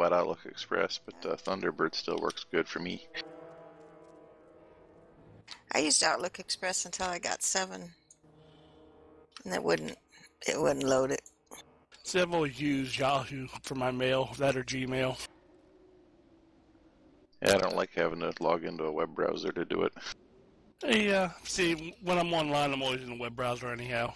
about Outlook Express, but Thunderbird still works good for me. I used Outlook Express until I got 7, and it wouldn't load it. See, I've always used Yahoo for my mail, that or Gmail. Yeah, I don't like having to log into a web browser to do it. Yeah, see, when I'm online, I'm always in a web browser anyhow.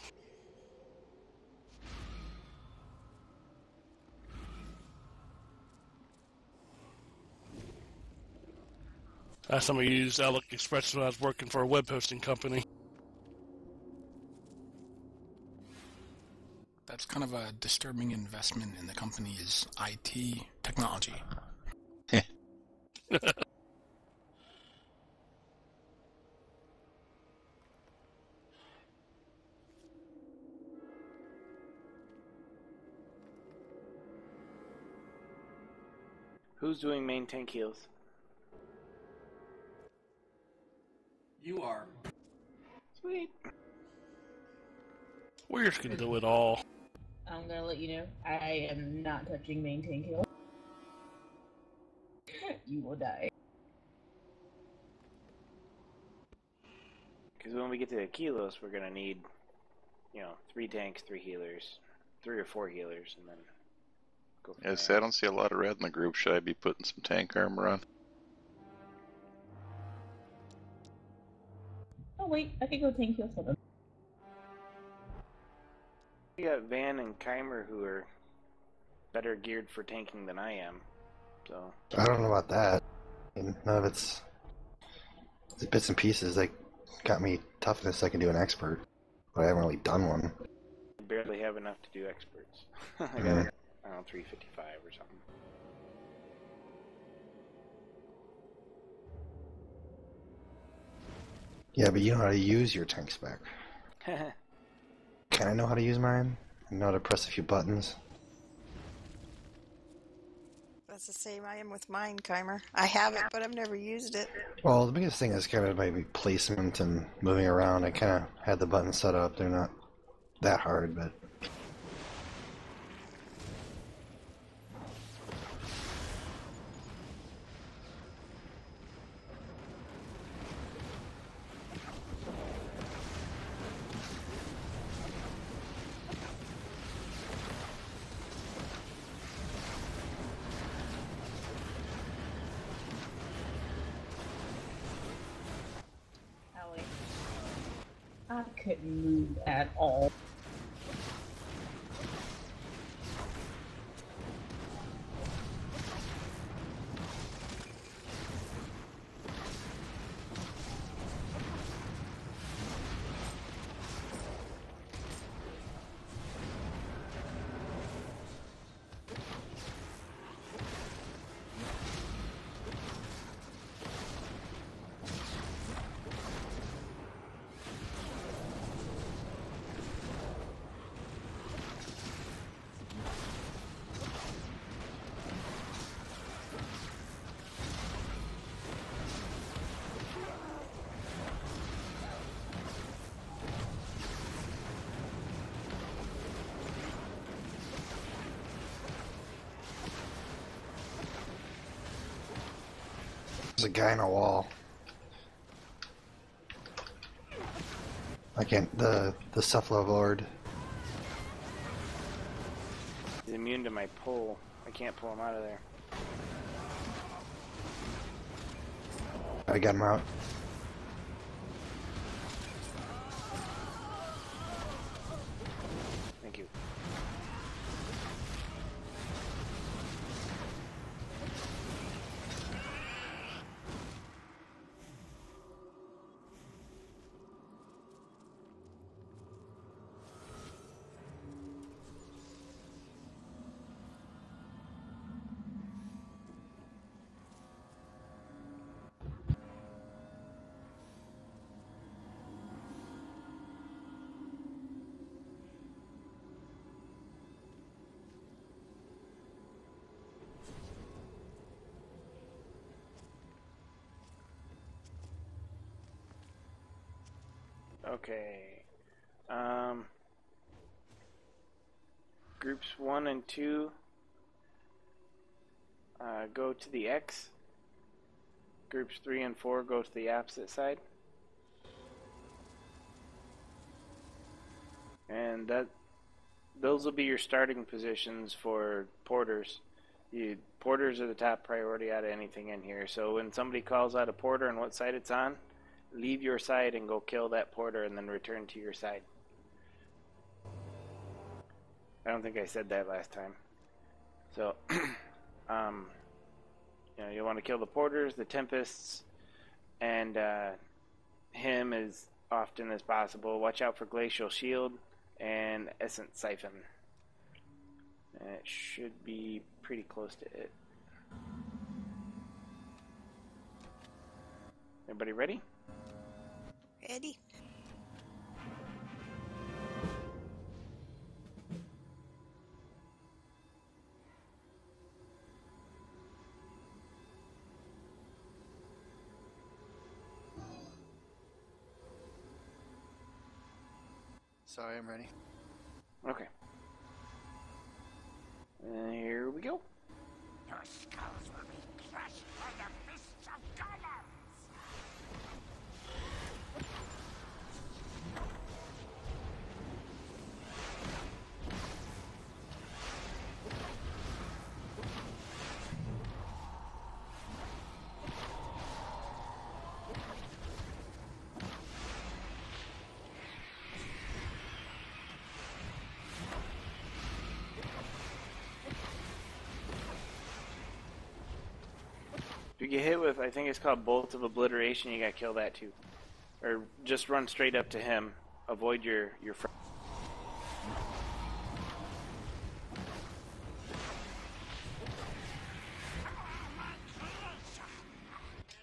Last time I used Outlook Express when I was working for a web hosting company. That's kind of a disturbing investment in the company is IT technology. Who's doing main tank heals? You are. Sweet. We're just gonna do it all. I'm gonna let you know, I am not touching main tank heal. You will die. Because when we get to the kilos, we're gonna need, 3 tanks, 3 healers, 3 or 4 healers, and then go from Yes, there. I don't see a lot of red in the group. Should I be putting some tank armor on? Oh wait, I could go tank heal for them. We got Van and Keimer who are better geared for tanking than I am, so... I don't know about that. None of it's bits and pieces that got me toughness I can do an expert, but I haven't really done one. I barely have enough to do experts. I got, I don't know, 355 or something. Yeah, but you know how to use your tank spec. Can I know how to use mine? I know how to press a few buttons. That's the same I am with mine, Keimer. I have it, but I've never used it. Well, the biggest thing is kind of maybe placement and moving around. I kind of had the buttons set up. They're not that hard, but... I couldn't move at all. There's a guy in a wall. I can't... The Cephalov Lord. He's immune to my pull. I can't pull him out of there. I got him out. Thank you. Okay. Groups 1 and 2 go to the X. Groups 3 and 4 go to the opposite side. And those will be your starting positions for porters. Porters are the top priority out of anything in here. So when somebody calls out a porter and what side it's on, leave your side and go kill that porter and then return to your side. I don't think I said that last time. So, you want to kill the porters, the tempests, and him as often as possible. Watch out for glacial shield and essence siphon. And it should be pretty close to it. Everybody ready? Ready? Sorry, I'm ready. Okay. And here we go. Your skulls will be crushed by the fists of golems! If you get hit with, I think it's called Bolt of Obliteration, you gotta kill that too. Or just run straight up to him. Avoid your friend.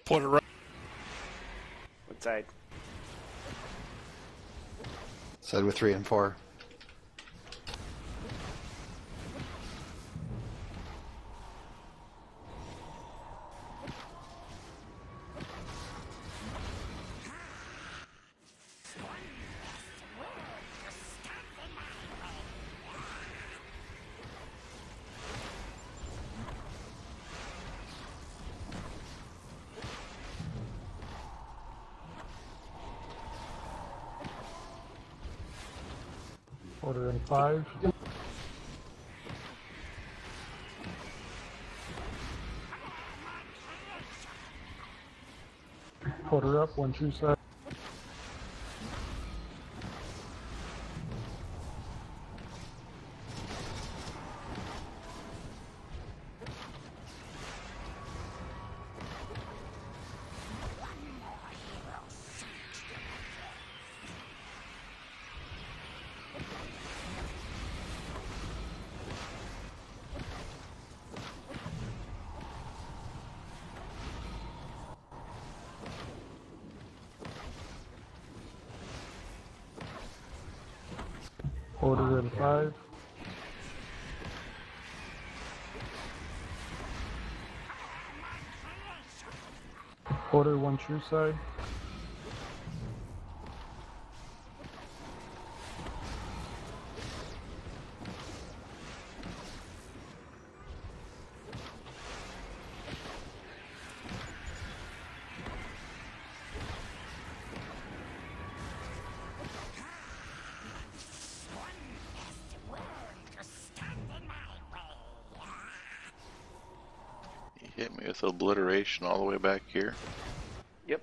Porter right. What side? Side with 3 and 4. Order in 5. Order up, 1 true side. Order in 5. Order 1 true side. He hit me with obliteration all the way back here. Yep.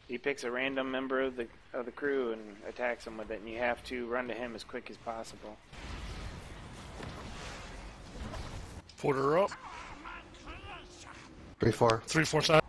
He picks a random member of the crew and attacks him with it, and you have to run to him as quick as possible. Porter up. 3 4. 3 4 side.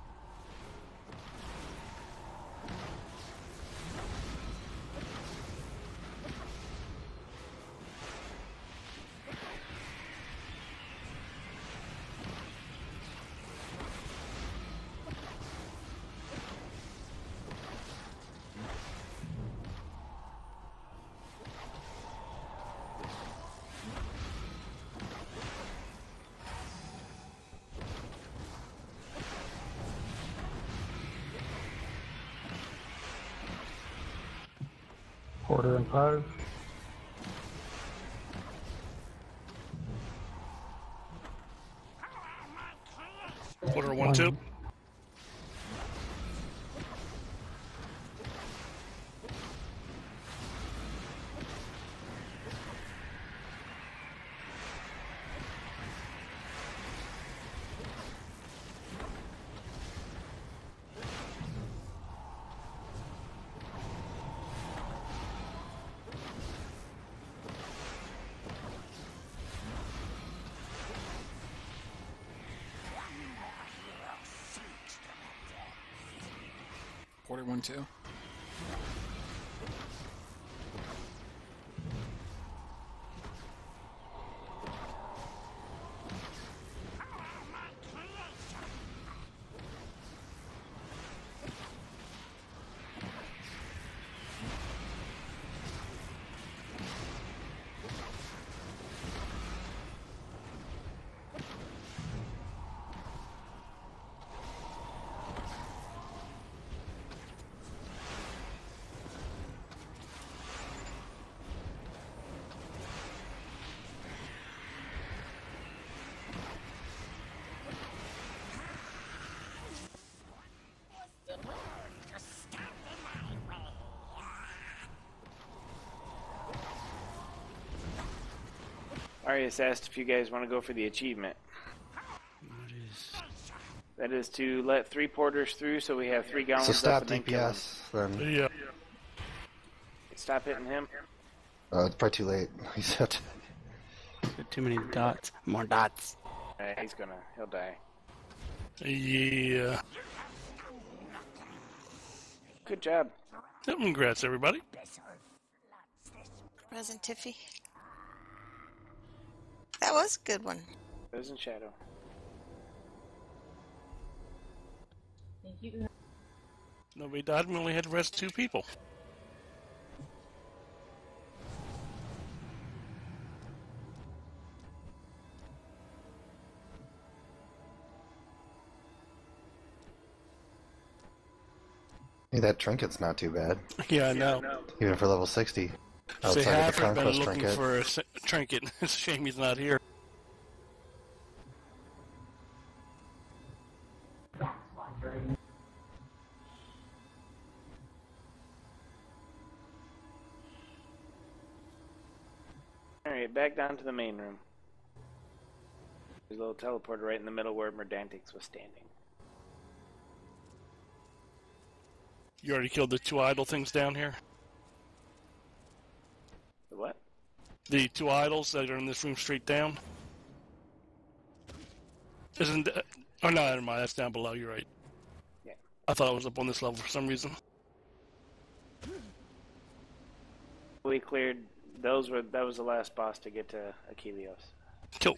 Order in 5. Order 1-2. Porter 1-2. Arius asked if you guys want to go for the achievement. That is to let 3 porters through, so we have 3 gallons So stop up and then kill him. DPS, then. Yeah. Stop hitting him. It's probably too late. He's at Too many dots. More dots. He'll die. Yeah. Good job. Congrats, everybody. Present Tiffy. That was a good one. Frozen Shadow. Thank you. Nobody died. We only had to rest 2 people. Hey, that trinket's not too bad. Yeah, I know. Even for level 60. Say, Outside of the Hammerfist been conquest looking trinket. for a trinket. It's a shame he's not here. Alright, back down to the main room. There's a little teleporter right in the middle where Merdantix was standing. You already killed the 2 idle things down here? The what? The 2 idols that are in this room straight down? Isn't that... Oh, no, never mind. That's down below. You're right. Yeah. I thought it was up on this level for some reason. We cleared... That was the last boss to get to Achilleos. Cool.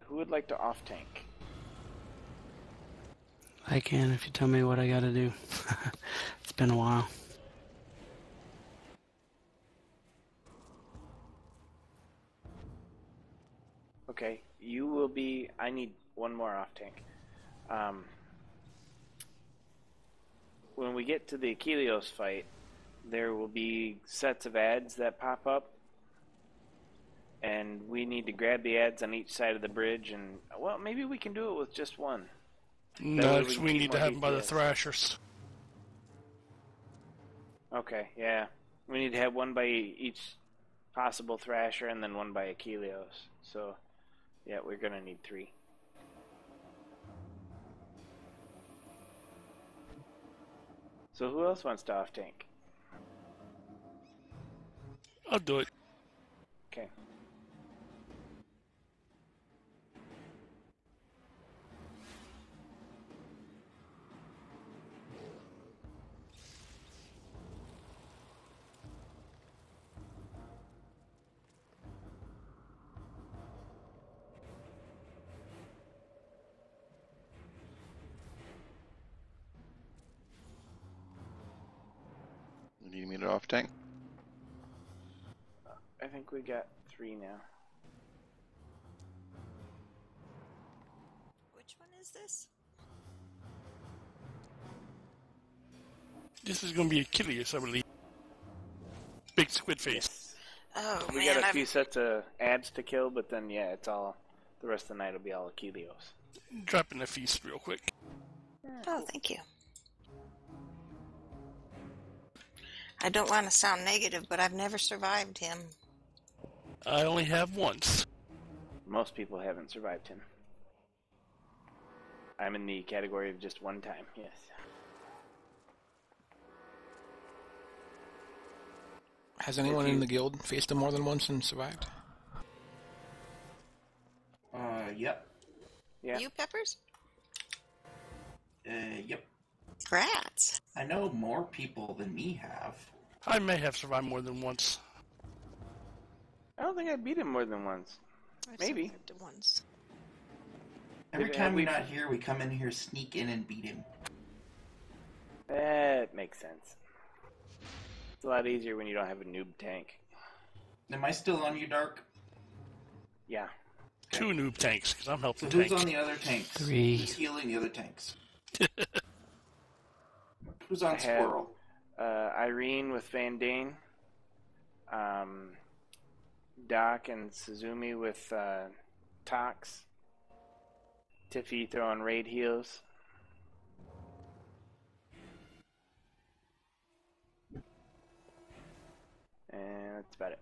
Who would like to off-tank? I can if you tell me what I gotta do. It's been a while. Okay, you will be... I need one more off-tank. When we get to the Achilleos fight, there will be sets of ads that pop up. And we need to grab the ads on each side of the bridge and... Well, maybe we can do it with just one. No, we need to have them by the Thrashers. Okay, yeah. We need to have one by each possible Thrasher and then one by Achilleos. So, yeah, we're going to need 3. So who else wants to off-tank? I'll do it. Okay. You need me to off tank? I think we got 3 now. is this? This is going to be Achilles, I believe. Big squid face. Oh, We man. got a few sets of ads to kill, but then, yeah, it's all... The rest of the night will be all Achilleos. Dropping the feast real quick. Oh, thank you. I don't want to sound negative, but I've never survived him. I only have once. Most people haven't survived him. I'm in the category of just one time, yes. Has anyone in the guild faced him more than once and survived? Yep. Yeah. You, Peppers? Yep. Grats. I know more people than me have. I may have survived more than once. I don't think I beat him more than once. Maybe. Survived once. Every time we're not here, we come in here, sneak in, and beat him. That makes sense. It's a lot easier when you don't have a noob tank. Am I still on you, Dark? Yeah. Okay. 2 noob tanks, because I'm helping So who's tank. on the other tanks? 3. Who's healing the other tanks? Who's on Squirrel? Irene with Van Dane. Doc and Suzumi with Tox. Tiffy throwing raid heals. And that's about it.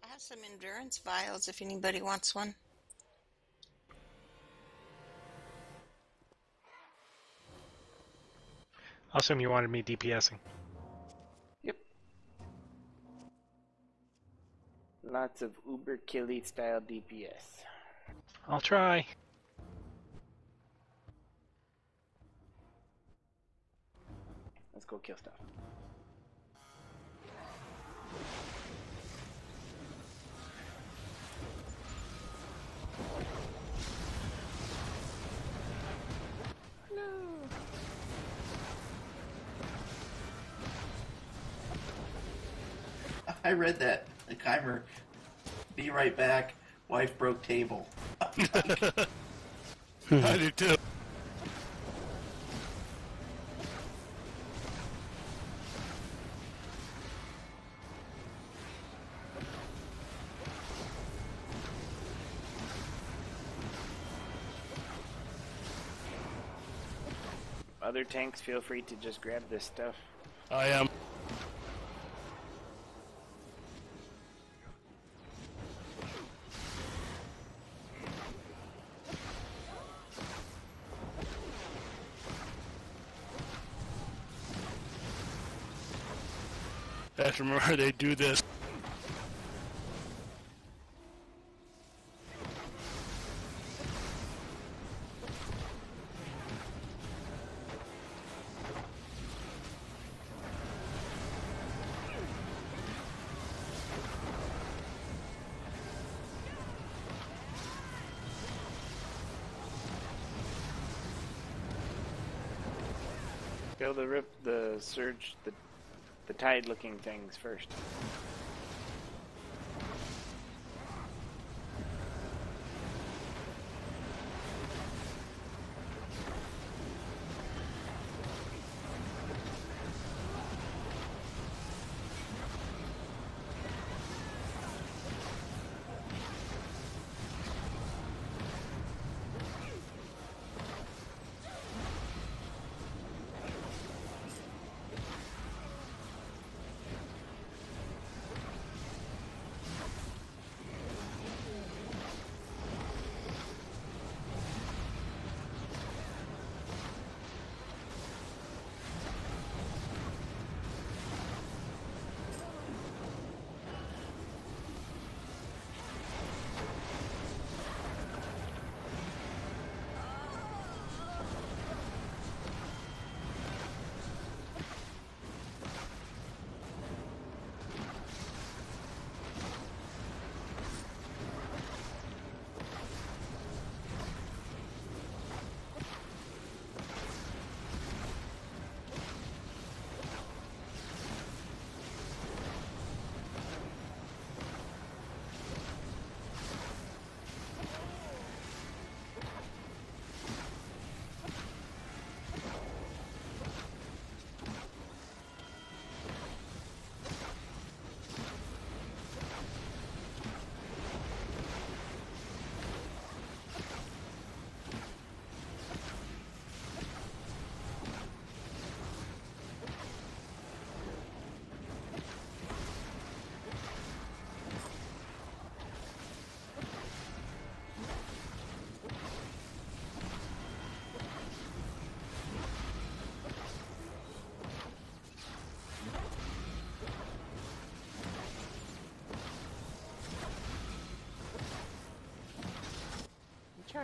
I have some endurance vials if anybody wants one. I'll assume you wanted me DPSing. Yep. Lots of Uber Killy style DPS. I'll try. Let's go kill stuff. I read that. The Chimer. Be right back. Wife broke table. I do too. Other tanks, feel free to just grab this stuff. I am. I have to remember they do this. Go to rip the surge, the tide looking things first.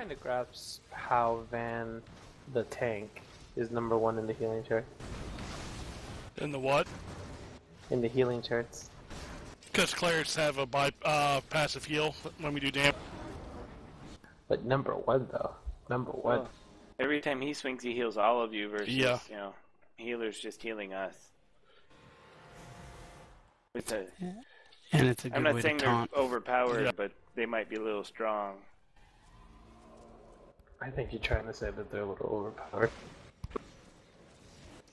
kind of grasp how Van, the tank, is number 1 in the healing chart. In the what? In the healing charts. Because clerics have a passive heal when we do damage. But number 1 though. Number 1. Well, every time he swings, he heals all of you versus, Yeah. you know, healers just healing us. It's a, And it's a good I'm not way saying to they're taunt. overpowered, Yeah. but they might be a little strong. I think you're trying to say that they're a little overpowered.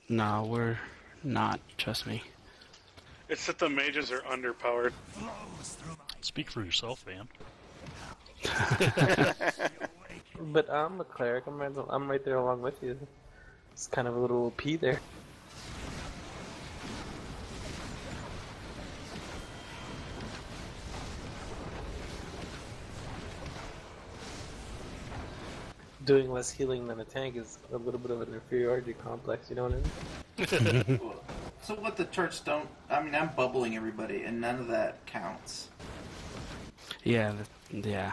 No, we're not. Trust me. It's that the mages are underpowered. Speak for yourself, man. But I'm a cleric. I'm right there along with you. It's kind of a little OP there. Doing less healing than a tank is a little bit of an inferiority complex, you know what I mean? So what the turrets don't... I mean, I'm bubbling everybody, and none of that counts. Yeah, yeah.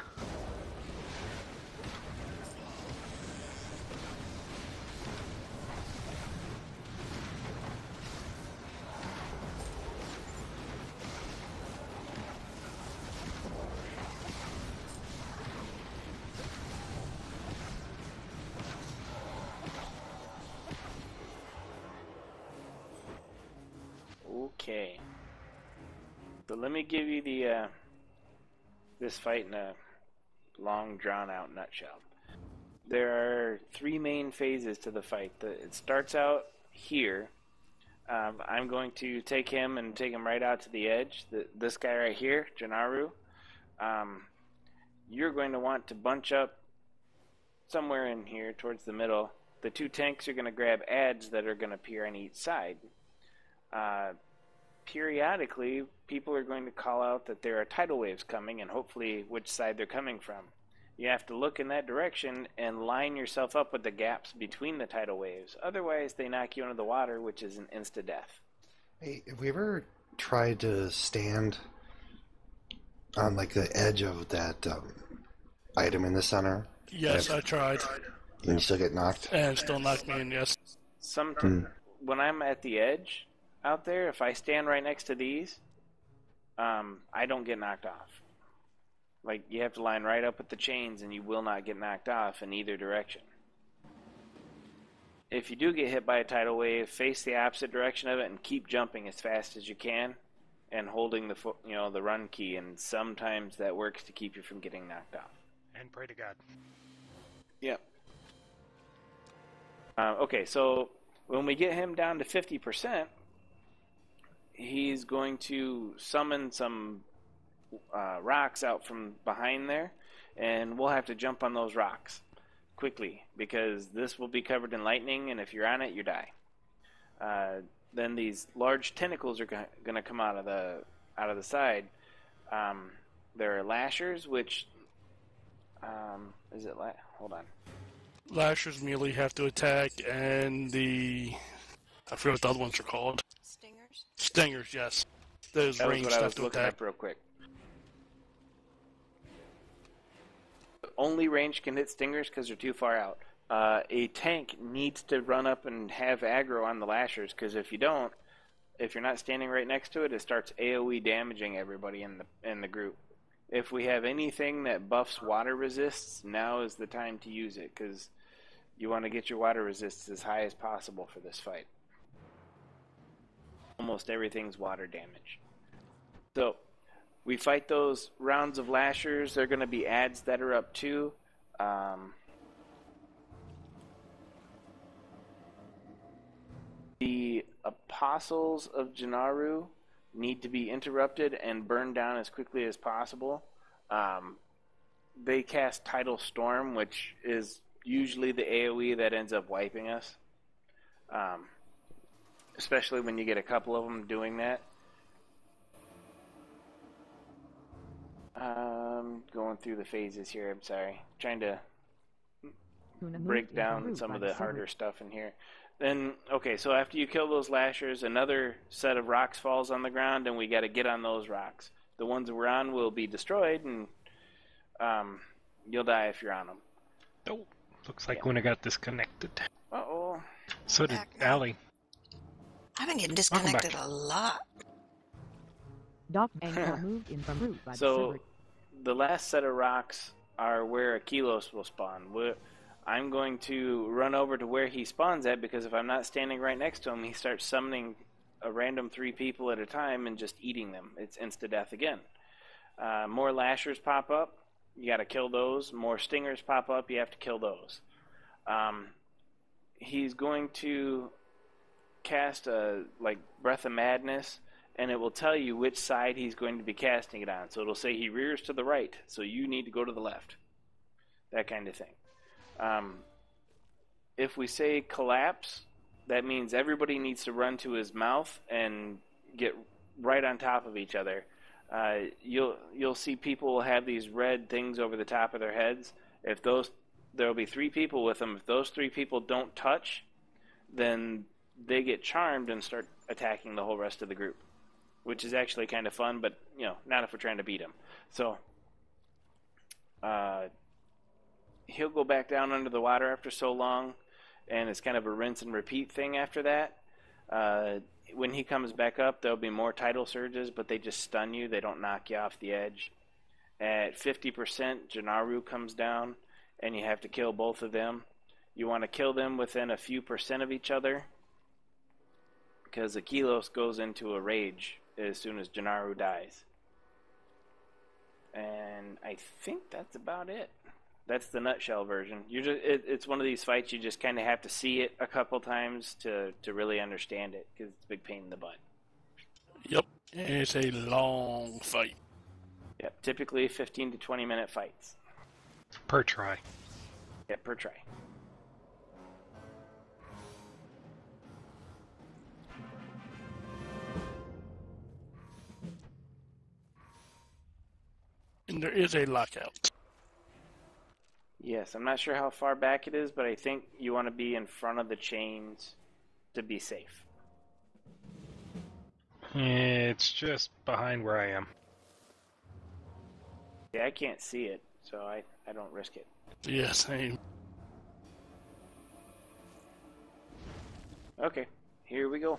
Okay. So let me give you the this fight in a long, drawn-out nutshell. There are 3 main phases to the fight. It starts out here. I'm going to take him and take him right out to the edge. This guy right here, Janaru. You're going to want to bunch up somewhere in here towards the middle. The 2 tanks are going to grab adds that are going to appear on each side. Periodically, people are going to call out that there are tidal waves coming and hopefully which side they're coming from. You have to look in that direction and line yourself up with the gaps between the tidal waves. Otherwise, they knock you into the water, which is an insta-death. Hey, have we ever tried to stand on like the edge of that item in the center? Yes, I tried. And you still get knocked? And still knocked me in, yes. When I'm at the edge out there, if I stand right next to these, I don't get knocked off. Like, you have to line right up with the chains and you will not get knocked off in either direction. If you do get hit by a tidal wave, face the opposite direction of it and keep jumping as fast as you can and holding the run key, and sometimes that works to keep you from getting knocked off. And pray to God. Yep. Okay, so when we get him down to 50%, he's going to summon some rocks out from behind there, and we'll have to jump on those rocks quickly because this will be covered in lightning, and if you're on it, you die. Then these large tentacles are going to come out of the side. There are lashers, which hold on. Lashers merely have to attack, and I forget what the other ones are called. Stingers? Stingers, yes. Those That was ranged what I have was to looking attack. up real quick. Only range can hit stingers because they're too far out. A tank needs to run up and have aggro on the lashers, because if you don't, if you're not standing right next to it, it starts AoE damaging everybody in the group. If we have anything that buffs water resists, now is the time to use it, because you want to get your water resists as high as possible for this fight. Almost everything's water damage. So, we fight those rounds of lashers. They're going to be adds that are up too. The apostles of Janaru need to be interrupted and burned down as quickly as possible. They cast Tidal Storm, which is usually the AoE that ends up wiping us. Especially when you get a couple of them doing that. Going through the phases here, I'm sorry. Trying to break down some of the harder stuff in here. Then, okay, so after you kill those lashers, another set of rocks falls on the ground, and we got to get on those rocks. The ones we're on will be destroyed, and you'll die if you're on them. Oh, looks like Winner got disconnected. Uh-oh. So did Allie. I've been getting disconnected a lot. Dock anchor moved in from route by So, the last set of rocks are where a Kilos will spawn. I'm going to run over to where he spawns at, because if I'm not standing right next to him, he starts summoning a random 3 people at a time and just eating them. It's insta-death again. More lashers pop up. You got to kill those. More stingers pop up. You have to kill those. He's going to cast a Breath of Madness, and it will tell you which side he's going to be casting it on. So it'll say he rears to the right, so you need to go to the left. That kind of thing. If we say collapse, that means everybody needs to run to his mouth and get right on top of each other. You'll see people have these red things over the top of their heads. There'll be 3 people with them. If those 3 people don't touch, then they get charmed and start attacking the whole rest of the group, which is actually kind of fun, but not if we're trying to beat him. So he'll go back down under the water after so long, and it's kind of a rinse and repeat thing after that. When he comes back up, there'll be more tidal surges, but they just stun you. They don't knock you off the edge. At 50%, Janaru comes down, and you have to kill both of them. You want to kill them within a few percent of each other, because Akilos goes into a rage as soon as Janaru dies. And I think that's about it. That's the nutshell version. It's one of these fights you just kind of have to see it a couple times to really understand it, because it's a big pain in the butt. Yep, it's a long fight. Yep, typically 15 to 20 minute fights. Per try. Yep, per try. And there is a lockout. Yes, I'm not sure how far back it is, but I think you want to be in front of the chains to be safe. It's just behind where I am. Yeah, I can't see it, so I don't risk it. Yeah, same. Okay, here we go.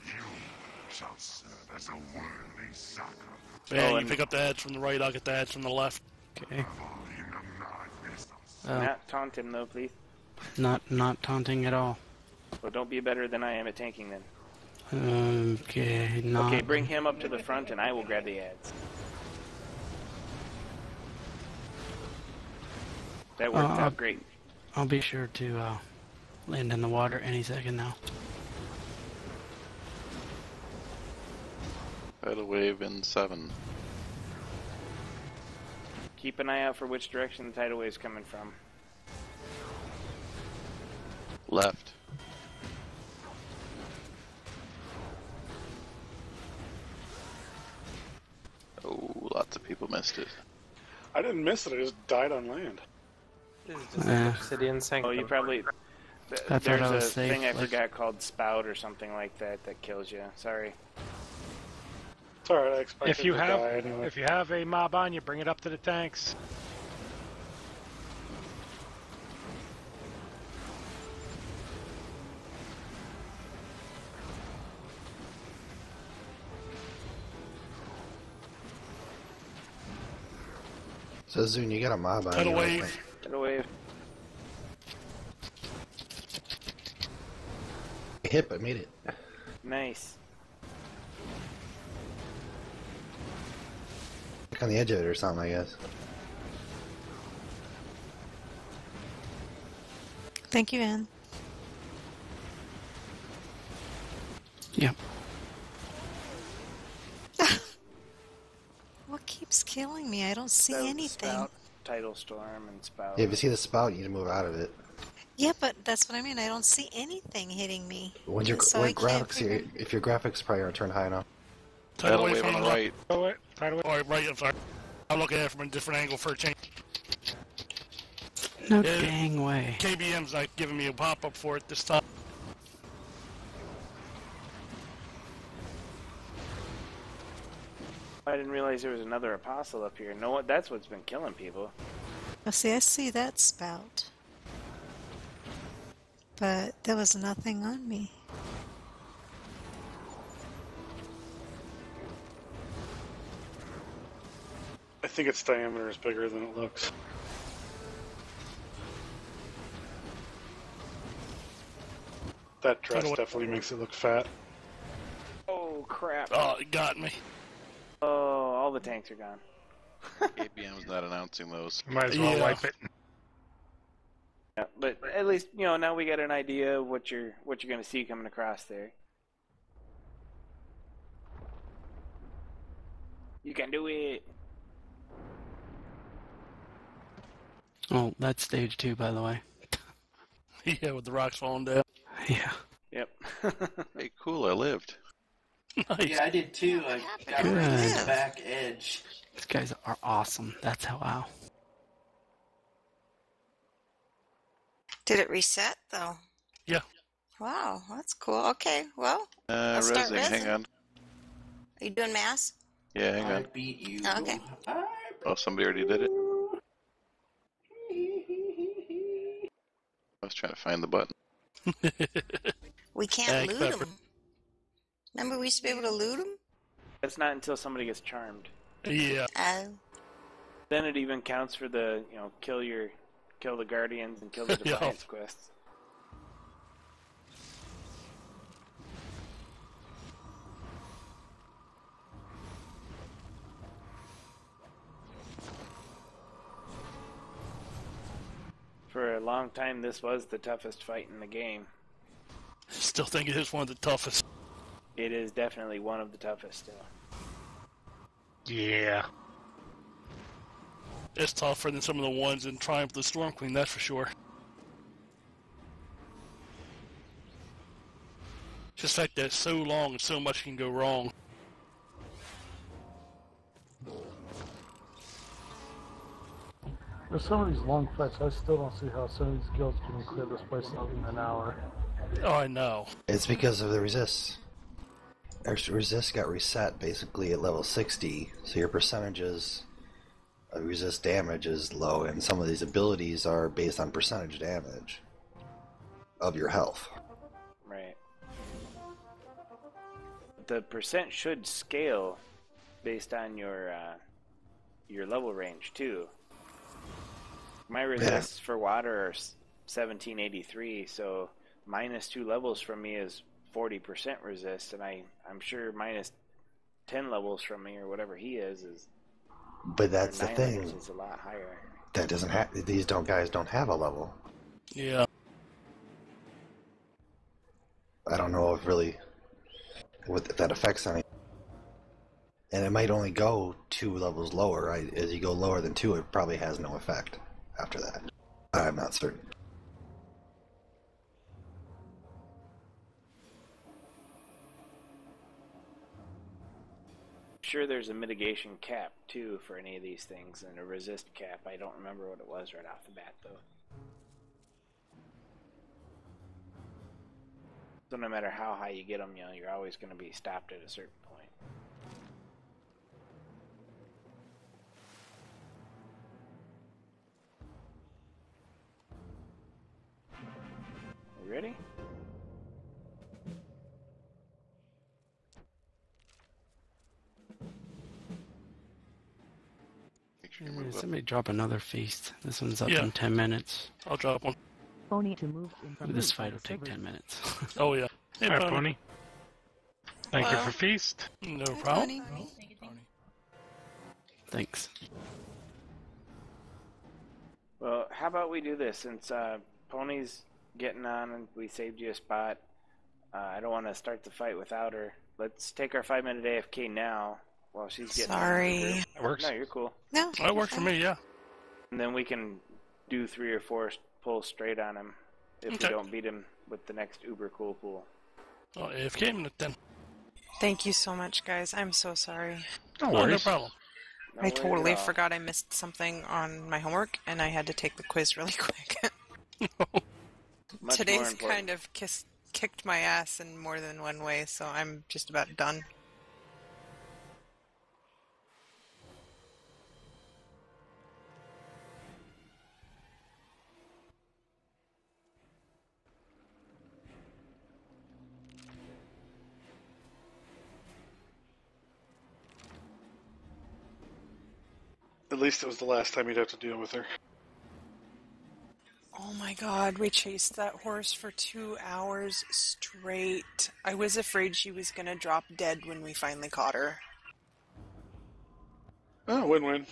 You shall serve as a worldly sucker. Yeah, you pick up the heads from the right, I'll get the heads from the left. Okay. Not taunt him, though, please. Not taunting at all. Well, don't be better than I am at tanking, then. Okay, not... Okay, bring him up to the front, and I will grab the ads. That worked out great. I'll be sure to land in the water any second now. Tidal wave in 7. Keep an eye out for which direction the tidal wave is coming from. Left. Oh, lots of people missed it. I didn't miss it, I just died on land. This is just an obsidian sanctum. Oh, you probably... I thought I was There's a safe, thing I like- forgot called spout or something like that kills you. Sorry. It's alright, I expected If you to have die anyway. if you have a mob on you, bring it up to the tanks. So Zune, you got a mob on Tidal you. I wave. think. Tidal wave. Hit, but made it. Nice. Like on the edge of it or something, I guess. Thank you, Ann. Yep. What keeps killing me? I don't see That was anything. Spout, tidal storm, and spout. Yeah, if you see the spout, you need to move out of it. Yeah, but that's what I mean. I don't see anything hitting me. When your So when I can't graphics, figure- if your graphics probably aren't turned high enough. Tidal wave on the right. Tidal wave. Oh, right, I'm sorry. I'm looking at it from a different angle for a change. No Yeah. dang way. KBM's not giving me a pop-up for it this time. I didn't realize there was another apostle up here. No, that's what's been killing people. Well, see, I see that spout. But there was nothing on me. I think its diameter is bigger than it looks. That dress definitely makes it look fat. Oh, crap. Oh, it got me. Oh, all the tanks are gone. ABM's not announcing those. Might as well wipe it. Yeah, but at least, now we got an idea of what you're going to see coming across there. You can do it. Oh, that's stage 2, by the way. Yeah, with the rocks falling down. Yeah. Yep. Hey, cool, I lived. Nice. Yeah, I did too. I got right to the back edge. These guys are awesome. That's how wow. Did it reset, though? Yeah. Wow, that's cool. Okay, well, I'll start Rezzing, hang on. Are you doing mass? Yeah, hang I on. beat you. Oh, okay. Oh, somebody already did it? I was trying to find the button. We can't loot them. Remember we used to be able to loot them? That's not until somebody gets charmed. Yeah. Oh. Then it even counts for the, kill the guardians and kill the defiance quests. For a long time, this was the toughest fight in the game. Still think it is one of the toughest. It is definitely one of the toughest still. Yeah. It's tougher than some of the ones in Triumph of the Storm Queen, that's for sure. Just the fact that it's so long and so much can go wrong. There's some of these long fights, I still don't see how some of these guilds can clear this place out in an hour. Oh, I know. It's because of the resist. Resist got reset basically at level 60, so your percentages of resist damage is low, and some of these abilities are based on percentage damage of your health. Right. The percent should scale based on your level range too. My resists for water are 1783, so minus 2 levels from me is 40% resist, and I'm sure minus 10 levels from me or whatever he is But that's the 9 thing. levels is a lot higher. That doesn't have these guys don't have a level. Yeah. I don't know if really if that affects any. And it might only go 2 levels lower. Right? As you go lower than 2, it probably has no effect after that. I'm not certain. Sure, there's a mitigation cap too for any of these things, and a resist cap. I don't remember what it was right off the bat though. So no matter how high you get them, you're always going to be stopped at a certain point. You ready? Somebody drop another feast. This one's up Yeah. in 10 minutes. I'll drop one. Pony to move in from This loot by fight the will take server. 10 minutes. Oh, yeah. Hey, Hi, Pony. Thank you Hello. for feast. No problem. Thanks. Well, how about we do this since Pony's getting on and we saved you a spot. I don't want to start the fight without her. Let's take our 5-minute AFK now while she's getting Sorry. on. That works. No, you're cool. No. That works for me, yeah. And then we can do 3 or 4 pulls straight on him if we Okay. don't beat him with the next uber cool pool. Oh, AFK minute then. Thank you so much, guys. I'm so sorry. No Oh, no worries. problem. No I worries totally at all. forgot I missed something on my homework, and I had to take the quiz really quick. Much more Today's important. kind of kicked my ass in more than one way, so I'm just about done. At least it was the last time you'd have to deal with her. Oh my god, we chased that horse for 2 hours straight. I was afraid she was gonna drop dead when we finally caught her. Oh, win-win.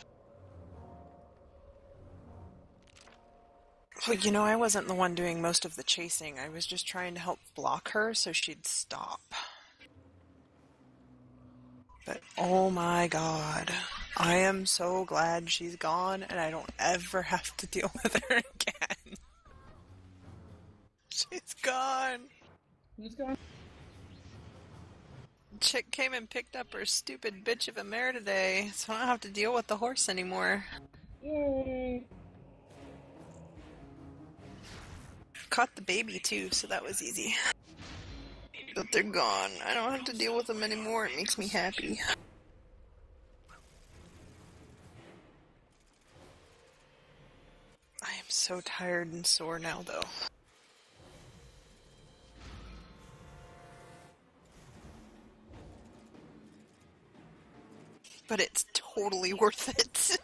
Well, you know, I wasn't the one doing most of the chasing. I was just trying to help block her so she'd stop. But oh my god, I am so glad she's gone and I don't ever have to deal with her again. She's gone. Who's gone? Chick came and picked up her stupid bitch of a mare today, so I don't have to deal with the horse anymore. Yay! Caught the baby too, so that was easy. But they're gone. I don't have to deal with them anymore. It makes me happy. I am so tired and sore now, though. But it's totally worth it.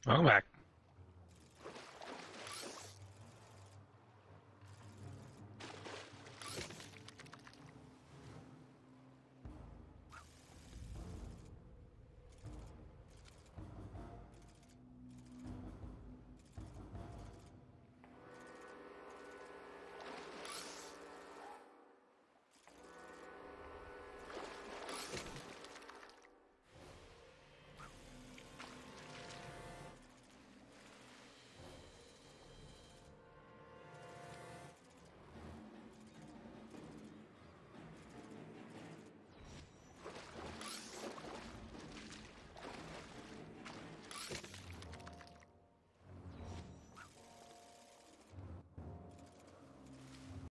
Welcome back.